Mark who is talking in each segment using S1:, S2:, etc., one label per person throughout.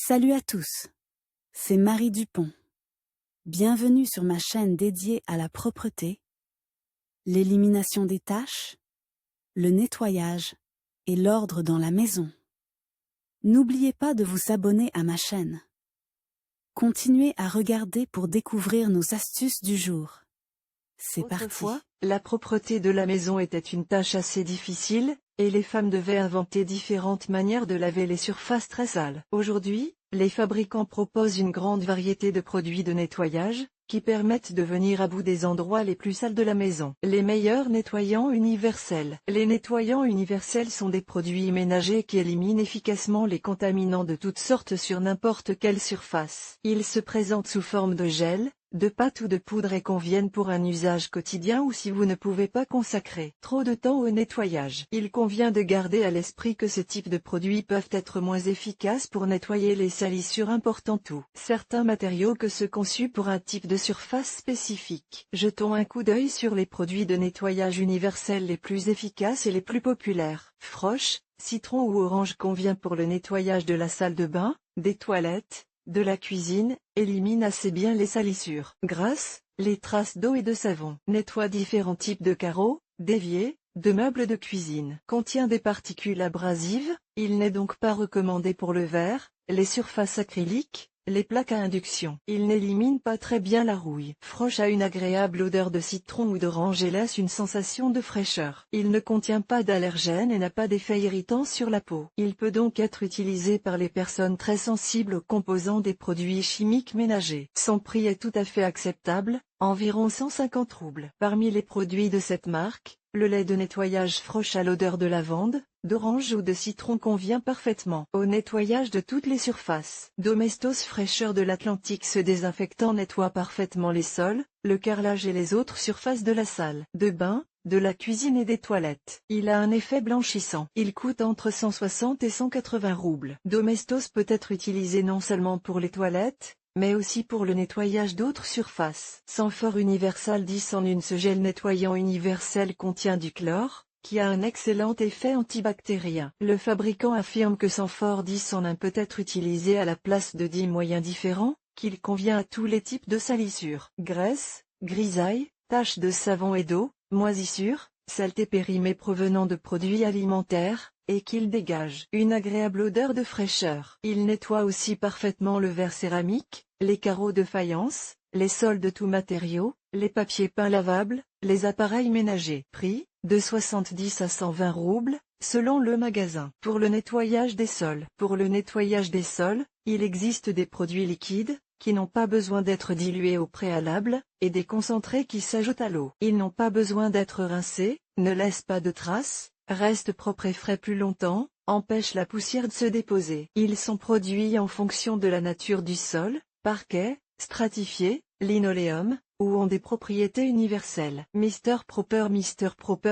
S1: Salut à tous, c'est Marie Dupont. Bienvenue sur ma chaîne dédiée à la propreté, l'élimination des taches, le nettoyage et l'ordre dans la maison. N'oubliez pas de vous abonner à ma chaîne. Continuez à regarder pour découvrir nos astuces du jour. C'est parti.
S2: Autrefois, la propreté de la maison était une tâche assez difficile, et les femmes devaient inventer différentes manières de laver les surfaces très sales. Aujourd'hui, les fabricants proposent une grande variété de produits de nettoyage, qui permettent de venir à bout des endroits les plus sales de la maison. Les meilleurs nettoyants universels. Les nettoyants universels sont des produits ménagers qui éliminent efficacement les contaminants de toutes sortes sur n'importe quelle surface. Ils se présentent sous forme de gel, de pâte ou de poudre et conviennent pour un usage quotidien ou si vous ne pouvez pas consacrer trop de temps au nettoyage. Il convient de garder à l'esprit que ce type de produits peuvent être moins efficaces pour nettoyer les salissures importantes ou certains matériaux que ceux conçus pour un type de surface spécifique. Jetons un coup d'œil sur les produits de nettoyage universels les plus efficaces et les plus populaires. Froche, citron ou orange convient pour le nettoyage de la salle de bain, des toilettes, de la cuisine, élimine assez bien les salissures. Grasse, les traces d'eau et de savon. Nettoie différents types de carreaux, d'éviers, de meubles de cuisine. Contient des particules abrasives, il n'est donc pas recommandé pour le verre, les surfaces acryliques, les plaques à induction. Il n'élimine pas très bien la rouille. Froche a une agréable odeur de citron ou d'orange et laisse une sensation de fraîcheur. Il ne contient pas d'allergènes et n'a pas d'effet irritant sur la peau. Il peut donc être utilisé par les personnes très sensibles aux composants des produits chimiques ménagers. Son prix est tout à fait acceptable, environ 150 roubles. Parmi les produits de cette marque, le lait de nettoyage Froche à l'odeur de lavande, d'orange ou de citron convient parfaitement au nettoyage de toutes les surfaces. Domestos fraîcheur de l'Atlantique, ce désinfectant nettoie parfaitement les sols, le carrelage et les autres surfaces de la salle de bain, de la cuisine et des toilettes. Il a un effet blanchissant. Il coûte entre 160 et 180 roubles. Domestos peut être utilisé non seulement pour les toilettes, mais aussi pour le nettoyage d'autres surfaces. Sanfor Universal 10 en 1. Ce gel nettoyant universel contient du chlore, qui a un excellent effet antibactérien. Le fabricant affirme que Sanfor 10 en 1 peut être utilisé à la place de 10 moyens différents, qu'il convient à tous les types de salissures. Graisse, grisaille, taches de savon et d'eau, moisissures, saleté périmée provenant de produits alimentaires, et qu'il dégage une agréable odeur de fraîcheur. Il nettoie aussi parfaitement le verre céramique, les carreaux de faïence, les sols de tout matériau, les papiers peints lavables, les appareils ménagers. Prix, de 70 à 120 roubles, selon le magasin. Pour le nettoyage des sols. Pour le nettoyage des sols, il existe des produits liquides, qui n'ont pas besoin d'être dilués au préalable, et des concentrés qui s'ajoutent à l'eau. Ils n'ont pas besoin d'être rincés, ne laissent pas de traces, restent propres et frais plus longtemps, empêchent la poussière de se déposer. Ils sont produits en fonction de la nature du sol, parquet, stratifié, linoléum, ou ont des propriétés universelles. Mr Proper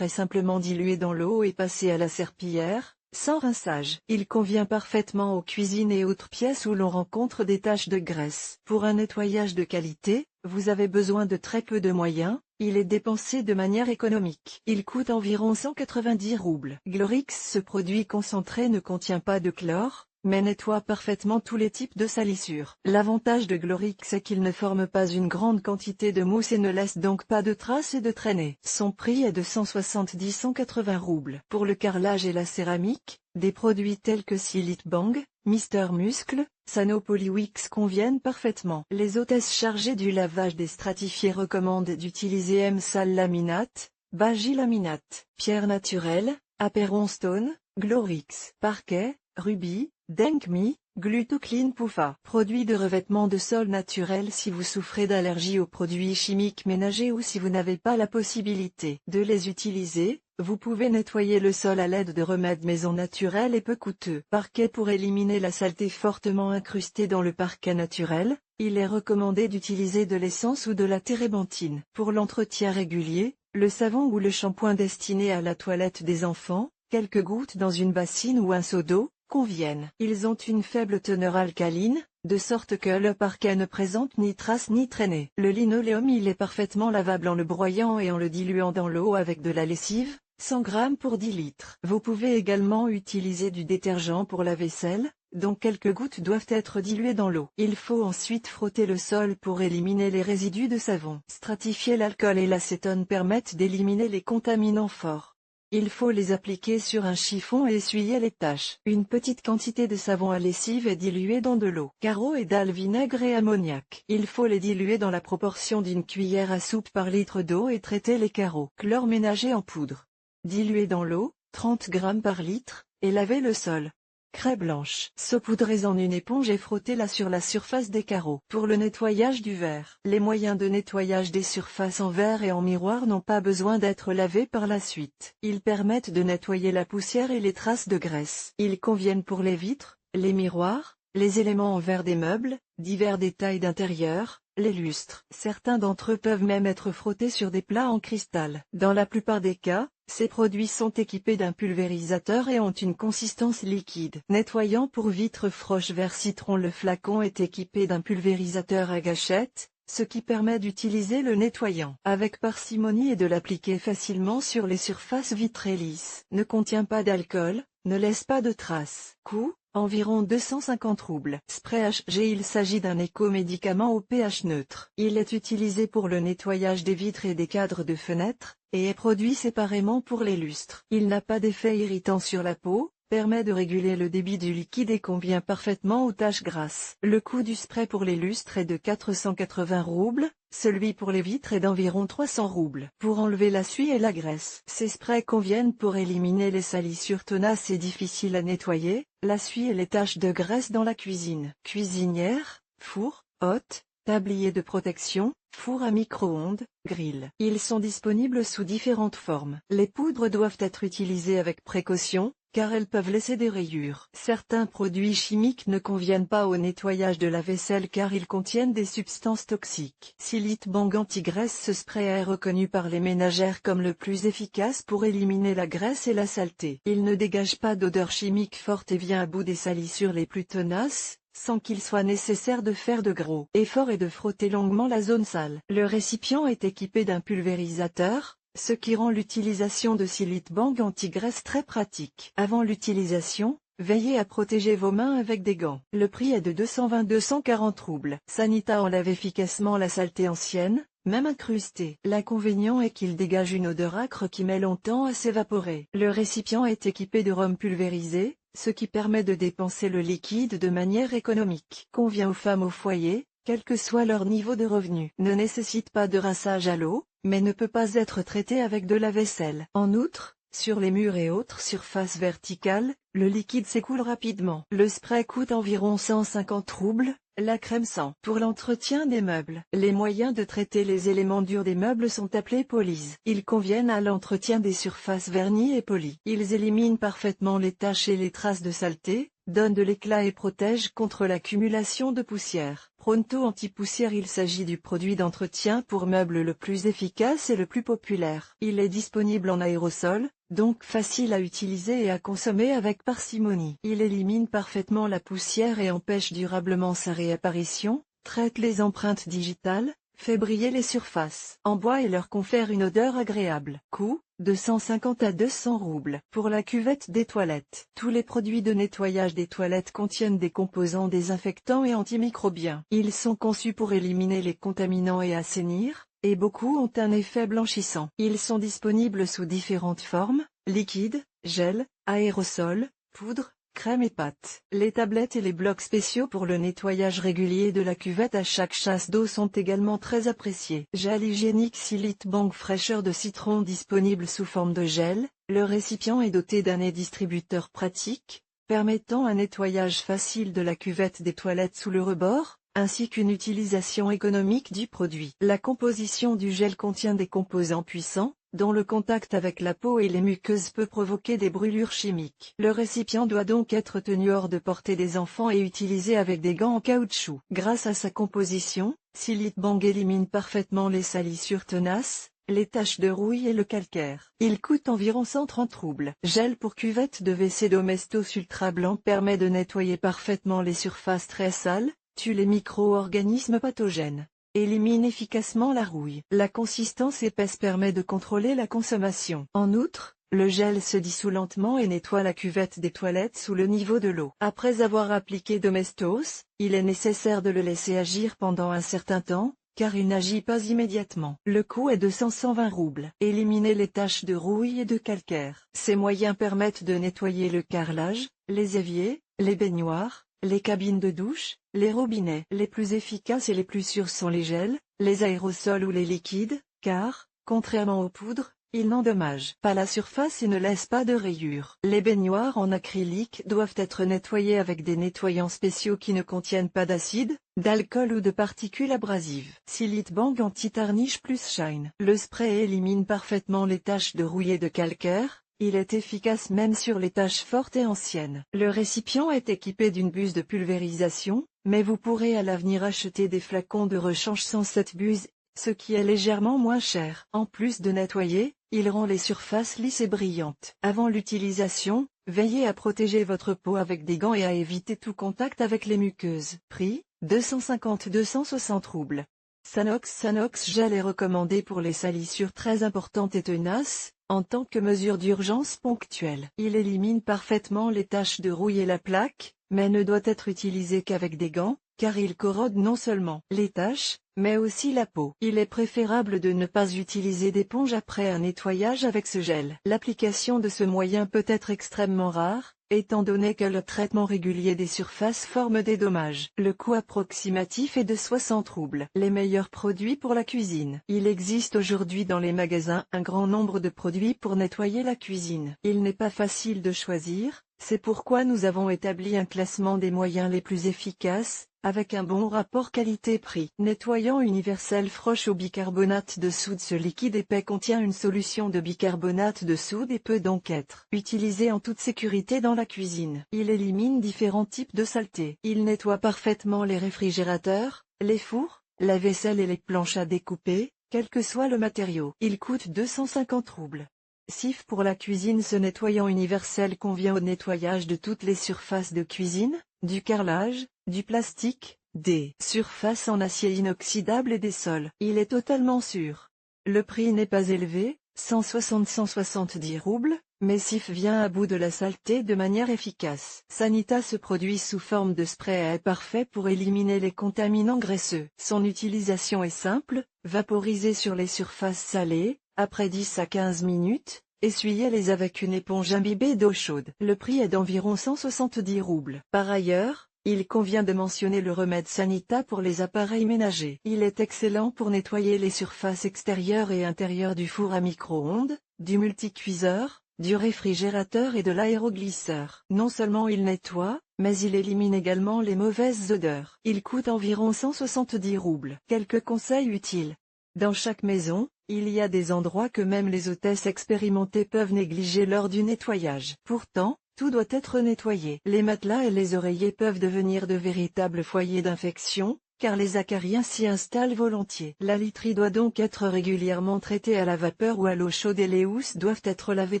S2: est simplement dilué dans l'eau et passé à la serpillière, sans rinçage. Il convient parfaitement aux cuisines et autres pièces où l'on rencontre des taches de graisse. Pour un nettoyage de qualité, vous avez besoin de très peu de moyens, il est dépensé de manière économique. Il coûte environ 190 roubles. Glorix. Ce produit concentré ne contient pas de chlore, mais nettoie parfaitement tous les types de salissures. L'avantage de Glorix est qu'il ne forme pas une grande quantité de mousse et ne laisse donc pas de traces et de traînées. Son prix est de 170-180 roubles. Pour le carrelage et la céramique, des produits tels que Silite Bang, Mister Muscle, Sanopoly-Wix conviennent parfaitement. Les hôtesses chargées du lavage des stratifiés recommandent d'utiliser M-Sal Laminate, Bagilaminate, Pierre Naturelle, Aperon Stone, Glorix, Parquet, Ruby, Denkmi, Glutoclean Poufa. Produits de revêtement de sol naturel. Si vous souffrez d'allergies aux produits chimiques ménagers ou si vous n'avez pas la possibilité de les utiliser, vous pouvez nettoyer le sol à l'aide de remèdes maison naturels et peu coûteux. Parquet. Pour éliminer la saleté fortement incrustée dans le parquet naturel, il est recommandé d'utiliser de l'essence ou de la térébenthine. Pour l'entretien régulier, le savon ou le shampoing destiné à la toilette des enfants, quelques gouttes dans une bassine ou un seau d'eau, conviennent. Ils ont une faible teneur alcaline, de sorte que le parquet ne présente ni traces ni traînées. Le linoléum. Il est parfaitement lavable en le broyant et en le diluant dans l'eau avec de la lessive, 100 g pour 10 litres. Vous pouvez également utiliser du détergent pour la vaisselle, dont quelques gouttes doivent être diluées dans l'eau. Il faut ensuite frotter le sol pour éliminer les résidus de savon. Stratifier l'alcool et l'acétone permettent d'éliminer les contaminants forts. Il faut les appliquer sur un chiffon et essuyer les taches. Une petite quantité de savon à lessive est diluée dans de l'eau, carreaux et dalle, vinaigre et ammoniac. Il faut les diluer dans la proportion d'une cuillère à soupe par litre d'eau et traiter les carreaux. Chlore ménager en poudre. Dilué dans l'eau, 30 g par litre, et laver le sol. Craie blanche. Saupoudrez en une éponge et frottez-la sur la surface des carreaux. Pour le nettoyage du verre, les moyens de nettoyage des surfaces en verre et en miroir n'ont pas besoin d'être lavés par la suite. Ils permettent de nettoyer la poussière et les traces de graisse. Ils conviennent pour les vitres, les miroirs, les éléments en verre des meubles, divers détails d'intérieur, les lustres. Certains d'entre eux peuvent même être frottés sur des plats en cristal. Dans la plupart des cas, ces produits sont équipés d'un pulvérisateur et ont une consistance liquide. Nettoyant pour vitres Froche Vert Citron. Le flacon est équipé d'un pulvérisateur à gâchette, ce qui permet d'utiliser le nettoyant avec parcimonie et de l'appliquer facilement sur les surfaces vitrées lisses. Ne contient pas d'alcool, ne laisse pas de traces. Coût, environ 250 roubles. Spray HG. Il s'agit d'un éco-médicament au pH neutre. Il est utilisé pour le nettoyage des vitres et des cadres de fenêtres, et est produit séparément pour les lustres. Il n'a pas d'effet irritant sur la peau, permet de réguler le débit du liquide et convient parfaitement aux taches grasses. Le coût du spray pour les lustres est de 480 roubles, celui pour les vitres est d'environ 300 roubles. Pour enlever la suie et la graisse. Ces sprays conviennent pour éliminer les salissures tenaces et difficiles à nettoyer, la suie et les taches de graisse dans la cuisine. Cuisinière, four, hotte, tablier de protection, four à micro-ondes, grill. Ils sont disponibles sous différentes formes. Les poudres doivent être utilisées avec précaution, car elles peuvent laisser des rayures. Certains produits chimiques ne conviennent pas au nettoyage de la vaisselle car ils contiennent des substances toxiques. Silite Bang Anti-Graisse. Ce spray est reconnu par les ménagères comme le plus efficace pour éliminer la graisse et la saleté. Il ne dégage pas d'odeur chimique forte et vient à bout des salissures les plus tenaces, sans qu'il soit nécessaire de faire de gros efforts et de frotter longuement la zone sale. Le récipient est équipé d'un pulvérisateur, ce qui rend l'utilisation de Silite Bang Anti-Graisse très pratique. Avant l'utilisation, veillez à protéger vos mains avec des gants. Le prix est de 220-240 roubles. Sanita enlève efficacement la saleté ancienne, même incrustée. L'inconvénient est qu'il dégage une odeur âcre qui met longtemps à s'évaporer. Le récipient est équipé de rhum pulvérisé, ce qui permet de dépenser le liquide de manière économique. Convient aux femmes au foyer, quel que soit leur niveau de revenu. Ne nécessite pas de rinçage à l'eau, mais ne peut pas être traité avec de la vaisselle. En outre, sur les murs et autres surfaces verticales, le liquide s'écoule rapidement. Le spray coûte environ 150 roubles, la crème 100. Pour l'entretien des meubles, les moyens de traiter les éléments durs des meubles sont appelés polies. Ils conviennent à l'entretien des surfaces vernies et polies. Ils éliminent parfaitement les taches et les traces de saleté, donnent de l'éclat et protègent contre l'accumulation de poussière. Pronto Anti-Poussière. Il s'agit du produit d'entretien pour meubles le plus efficace et le plus populaire. Il est disponible en aérosol, donc facile à utiliser et à consommer avec parcimonie. Il élimine parfaitement la poussière et empêche durablement sa réapparition, traite les empreintes digitales, fait briller les surfaces en bois et leur confère une odeur agréable. Coût, de 150 à 200 roubles. Pour la cuvette des toilettes. Tous les produits de nettoyage des toilettes contiennent des composants désinfectants et antimicrobiens. Ils sont conçus pour éliminer les contaminants et assainir, et beaucoup ont un effet blanchissant. Ils sont disponibles sous différentes formes, liquide, gel, aérosol, poudre, crème et pâte. Les tablettes et les blocs spéciaux pour le nettoyage régulier de la cuvette à chaque chasse d'eau sont également très appréciés. Gel hygiénique Silite Bang Fraîcheur de citron disponible sous forme de gel. Le récipient est doté d'un nez distributeur pratique, permettant un nettoyage facile de la cuvette des toilettes sous le rebord, ainsi qu'une utilisation économique du produit. La composition du gel contient des composants puissants, dont le contact avec la peau et les muqueuses peut provoquer des brûlures chimiques. Le récipient doit donc être tenu hors de portée des enfants et utilisé avec des gants en caoutchouc. Grâce à sa composition, Silite Bang élimine parfaitement les salissures tenaces, les taches de rouille et le calcaire. Il coûte environ 130 roubles. Gel pour cuvette de WC Domestos Ultra Blanc permet de nettoyer parfaitement les surfaces très sales, tue les micro-organismes pathogènes. Élimine efficacement la rouille. La consistance épaisse permet de contrôler la consommation. En outre, le gel se dissout lentement et nettoie la cuvette des toilettes sous le niveau de l'eau. Après avoir appliqué Domestos, il est nécessaire de le laisser agir pendant un certain temps, car il n'agit pas immédiatement. Le coût est de 120 roubles. Éliminez les taches de rouille et de calcaire. Ces moyens permettent de nettoyer le carrelage, les éviers, les baignoires, les cabines de douche, les robinets. Les plus efficaces et les plus sûrs sont les gels, les aérosols ou les liquides, car, contrairement aux poudres, ils n'endommagent pas la surface et ne laissent pas de rayures. Les baignoires en acrylique doivent être nettoyées avec des nettoyants spéciaux qui ne contiennent pas d'acide, d'alcool ou de particules abrasives. Silite Bang Anti-Tarnish plus Shine. Le spray élimine parfaitement les taches de rouille et de calcaire. Il est efficace même sur les taches fortes et anciennes. Le récipient est équipé d'une buse de pulvérisation, mais vous pourrez à l'avenir acheter des flacons de rechange sans cette buse, ce qui est légèrement moins cher. En plus de nettoyer, il rend les surfaces lisses et brillantes. Avant l'utilisation, veillez à protéger votre peau avec des gants et à éviter tout contact avec les muqueuses. Prix, 250-260 roubles. Sanox Gel est recommandé pour les salissures très importantes et tenaces, en tant que mesure d'urgence ponctuelle. Il élimine parfaitement les taches de rouille et la plaque, mais ne doit être utilisé qu'avec des gants, car il corrode non seulement les taches, mais aussi la peau. Il est préférable de ne pas utiliser d'éponge après un nettoyage avec ce gel. L'application de ce moyen peut être extrêmement rare, étant donné que le traitement régulier des surfaces forme des dommages. Le coût approximatif est de 60 roubles. Les meilleurs produits pour la cuisine. Il existe aujourd'hui dans les magasins un grand nombre de produits pour nettoyer la cuisine. Il n'est pas facile de choisir, c'est pourquoi nous avons établi un classement des moyens les plus efficaces, avec un bon rapport qualité-prix. Nettoyant universel Frosh au bicarbonate de soude. Ce liquide épais contient une solution de bicarbonate de soude et peut donc être utilisé en toute sécurité dans la cuisine. Il élimine différents types de saletés. Il nettoie parfaitement les réfrigérateurs, les fours, la vaisselle et les planches à découper, quel que soit le matériau. Il coûte 250 roubles. Cif pour la cuisine. Ce nettoyant universel convient au nettoyage de toutes les surfaces de cuisine, du carrelage, du plastique, des surfaces en acier inoxydable et des sols. Il est totalement sûr. Le prix n'est pas élevé, 160-170 roubles, mais Cif vient à bout de la saleté de manière efficace. Sanita. Ce produit sous forme de spray est parfait pour éliminer les contaminants graisseux. Son utilisation est simple, vaporiser sur les surfaces salées, après 10 à 15 minutes, essuyez-les avec une éponge imbibée d'eau chaude. Le prix est d'environ 170 roubles. Par ailleurs, il convient de mentionner le remède Sanita pour les appareils ménagers. Il est excellent pour nettoyer les surfaces extérieures et intérieures du four à micro-ondes, du multicuiseur, du réfrigérateur et de l'aéroglisseur. Non seulement il nettoie, mais il élimine également les mauvaises odeurs. Il coûte environ 170 roubles. Quelques conseils utiles. Dans chaque maison, il y a des endroits que même les hôtesses expérimentées peuvent négliger lors du nettoyage. Pourtant, tout doit être nettoyé. Les matelas et les oreillers peuvent devenir de véritables foyers d'infection, car les acariens s'y installent volontiers. La literie doit donc être régulièrement traitée à la vapeur ou à l'eau chaude et les housses doivent être lavées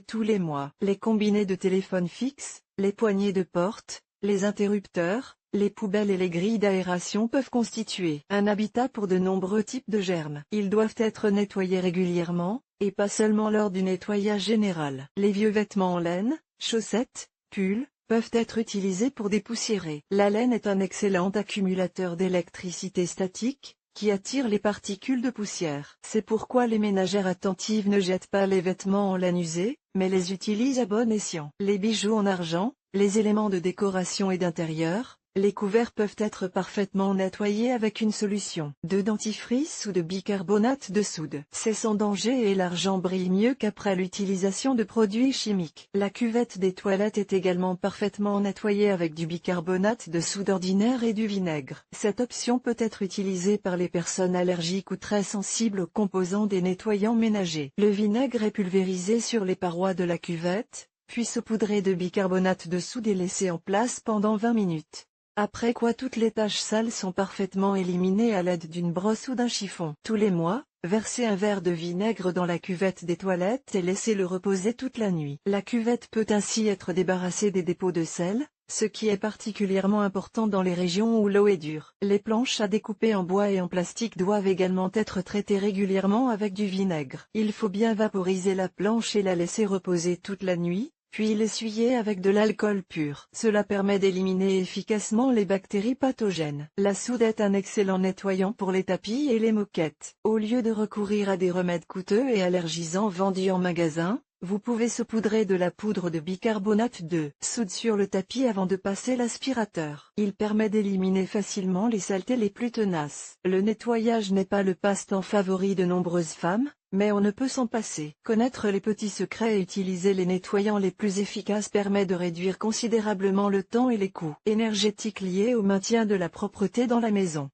S2: tous les mois. Les combinés de téléphone fixe, les poignées de porte, les interrupteurs, les poubelles et les grilles d'aération peuvent constituer un habitat pour de nombreux types de germes. Ils doivent être nettoyés régulièrement, et pas seulement lors du nettoyage général. Les vieux vêtements en laine, chaussettes, pulls, peuvent être utilisés pour dépoussiérer. La laine est un excellent accumulateur d'électricité statique, qui attire les particules de poussière. C'est pourquoi les ménagères attentives ne jettent pas les vêtements en laine usés, mais les utilisent à bon escient. Les bijoux en argent, les éléments de décoration et d'intérieur, les couverts peuvent être parfaitement nettoyés avec une solution de dentifrice ou de bicarbonate de soude. C'est sans danger et l'argent brille mieux qu'après l'utilisation de produits chimiques. La cuvette des toilettes est également parfaitement nettoyée avec du bicarbonate de soude ordinaire et du vinaigre. Cette option peut être utilisée par les personnes allergiques ou très sensibles aux composants des nettoyants ménagers. Le vinaigre est pulvérisé sur les parois de la cuvette, puis saupoudré de bicarbonate de soude et laissé en place pendant 20 minutes. Après quoi toutes les taches sales sont parfaitement éliminées à l'aide d'une brosse ou d'un chiffon. Tous les mois, versez un verre de vinaigre dans la cuvette des toilettes et laissez-le reposer toute la nuit. La cuvette peut ainsi être débarrassée des dépôts de sel, ce qui est particulièrement important dans les régions où l'eau est dure. Les planches à découper en bois et en plastique doivent également être traitées régulièrement avec du vinaigre. Il faut bien vaporiser la planche et la laisser reposer toute la nuit, puis l'essuyer avec de l'alcool pur. Cela permet d'éliminer efficacement les bactéries pathogènes. La soude est un excellent nettoyant pour les tapis et les moquettes. Au lieu de recourir à des remèdes coûteux et allergisants vendus en magasin, vous pouvez saupoudrer de la poudre de bicarbonate de soude sur le tapis avant de passer l'aspirateur. Il permet d'éliminer facilement les saletés les plus tenaces. Le nettoyage n'est pas le passe-temps favori de nombreuses femmes, mais on ne peut s'en passer. Connaître les petits secrets et utiliser les nettoyants les plus efficaces permet de réduire considérablement le temps et les coûts énergétiques liés au maintien de la propreté dans la maison.